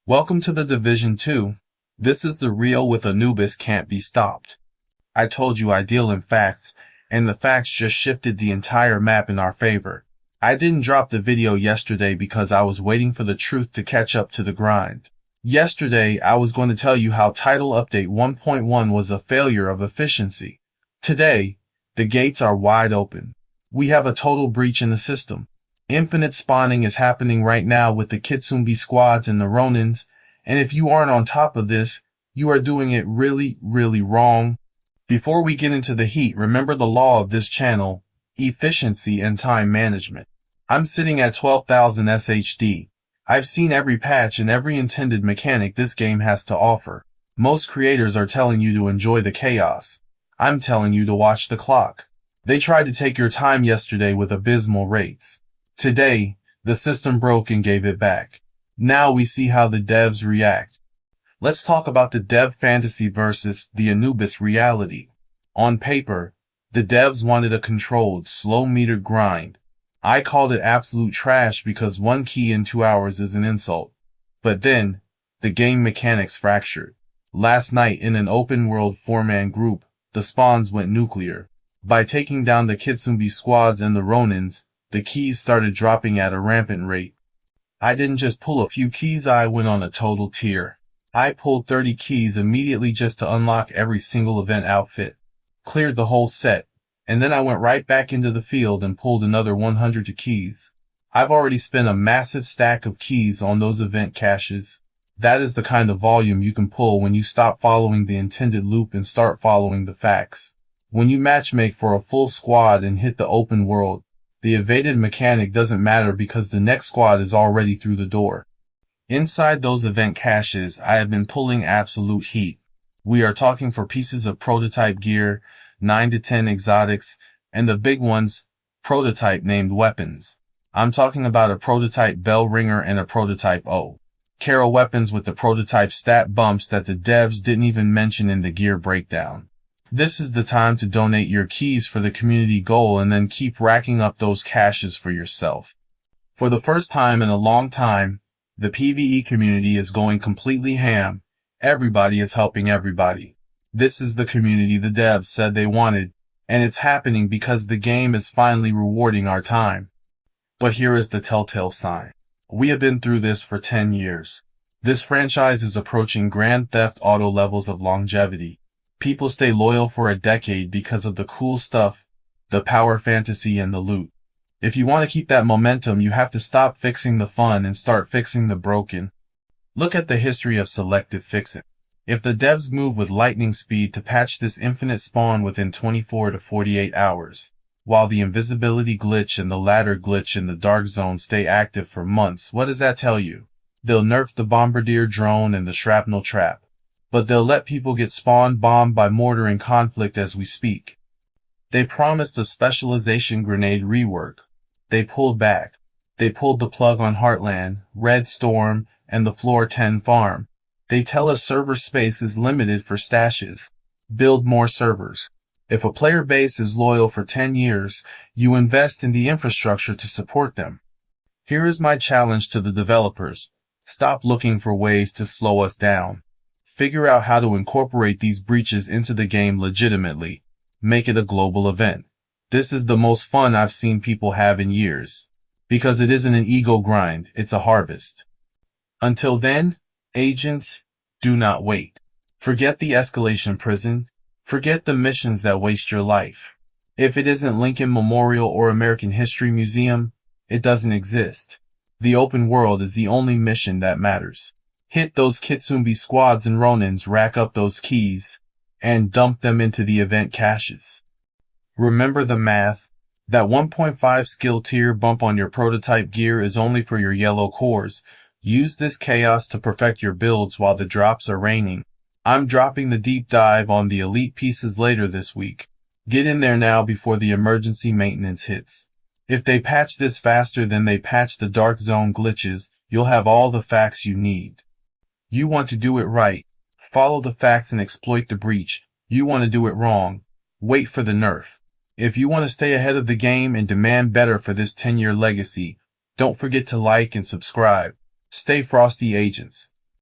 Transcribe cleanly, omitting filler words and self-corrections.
Welcome to the Division 2. This is the real with Anubis can't be stopped. I told you I deal in facts, and the facts just shifted the entire map in our favor. I didn't drop the video yesterday because I was waiting for the truth to catch up to the grind. Yesterday, I was going to tell you how Title Update 1.1 was a failure of efficiency. Today, the gates are wide open. We have a total breach in the system. Infinite spawning is happening right now with the Kitsumbi squads and the Ronins, and if you aren't on top of this, you are doing it really, really wrong. Before we get into the heat, remember the law of this channel, efficiency and time management. I'm sitting at 12,000 SHD. I've seen every patch and every intended mechanic this game has to offer. Most creators are telling you to enjoy the chaos. I'm telling you to watch the clock. They tried to take your time yesterday with abysmal rates. Today, the system broke and gave it back. Now we see how the devs react. Let's talk about the dev fantasy versus the Anubis reality. On paper, the devs wanted a controlled, slow-metered grind. I called it absolute trash because 1 key in 2 hours is an insult. But then, the game mechanics fractured. Last night in an open-world 4-man group, the spawns went nuclear. By taking down the Kitsumbi squads and the Ronins, the keys started dropping at a rampant rate. I didn't just pull a few keys, I went on a total tear. I pulled 30 keys immediately just to unlock every single event outfit. Cleared the whole set, and then I went right back into the field and pulled another 100 keys. I've already spent a massive stack of keys on those event caches. That is the kind of volume you can pull when you stop following the intended loop and start following the facts. When you matchmake for a full squad and hit the open world, the evaded mechanic doesn't matter because the next squad is already through the door. Inside those event caches, I have been pulling absolute heat. We are talking for pieces of prototype gear, 9 to 10 exotics, and the big ones, prototype named weapons. I'm talking about a prototype bell ringer and a prototype Kara weapons with the prototype stat bumps that the devs didn't even mention in the gear breakdown. This is the time to donate your keys for the community goal and then keep racking up those caches for yourself. For the first time in a long time, the PvE community is going completely ham. Everybody is helping everybody. This is the community the devs said they wanted, and it's happening because the game is finally rewarding our time. But here is the telltale sign. We have been through this for 10 years. This franchise is approaching Grand Theft Auto levels of longevity. People stay loyal for a decade because of the cool stuff, the power fantasy, and the loot. If you want to keep that momentum, you have to stop fixing the fun and start fixing the broken. Look at the history of selective fixing. If the devs move with lightning speed to patch this infinite spawn within 24 to 48 hours, while the invisibility glitch and the ladder glitch in the dark zone stay active for months, what does that tell you? They'll nerf the bombardier drone and the shrapnel trap. But they'll let people get spawn bombed by mortar in conflict as we speak. They promised a specialization grenade rework. They pulled back. They pulled the plug on Heartland, Red Storm, and the Floor 10 farm. They tell us server space is limited for stashes. Build more servers. If a player base is loyal for 10 years, you invest in the infrastructure to support them. Here is my challenge to the developers. Stop looking for ways to slow us down. Figure out how to incorporate these breaches into the game legitimately. Make it a global event. This is the most fun I've seen people have in years. Because it isn't an ego grind, it's a harvest. Until then, agents, do not wait. Forget the escalation prison. Forget the missions that waste your life. If it isn't Lincoln Memorial or American History Museum, it doesn't exist. The open world is the only mission that matters. Hit those Kitsumbi squads and Ronins, rack up those keys, and dump them into the event caches. Remember the math. That 1.5 skill tier bump on your prototype gear is only for your yellow cores. Use this chaos to perfect your builds while the drops are raining. I'm dropping the deep dive on the elite pieces later this week. Get in there now before the emergency maintenance hits. If they patch this faster than they patch the dark zone glitches, you'll have all the facts you need. You want to do it right. Follow the facts and exploit the breach. You want to do it wrong. Wait for the nerf. If you want to stay ahead of the game and demand better for this 10-year legacy, don't forget to like and subscribe. Stay frosty, agents.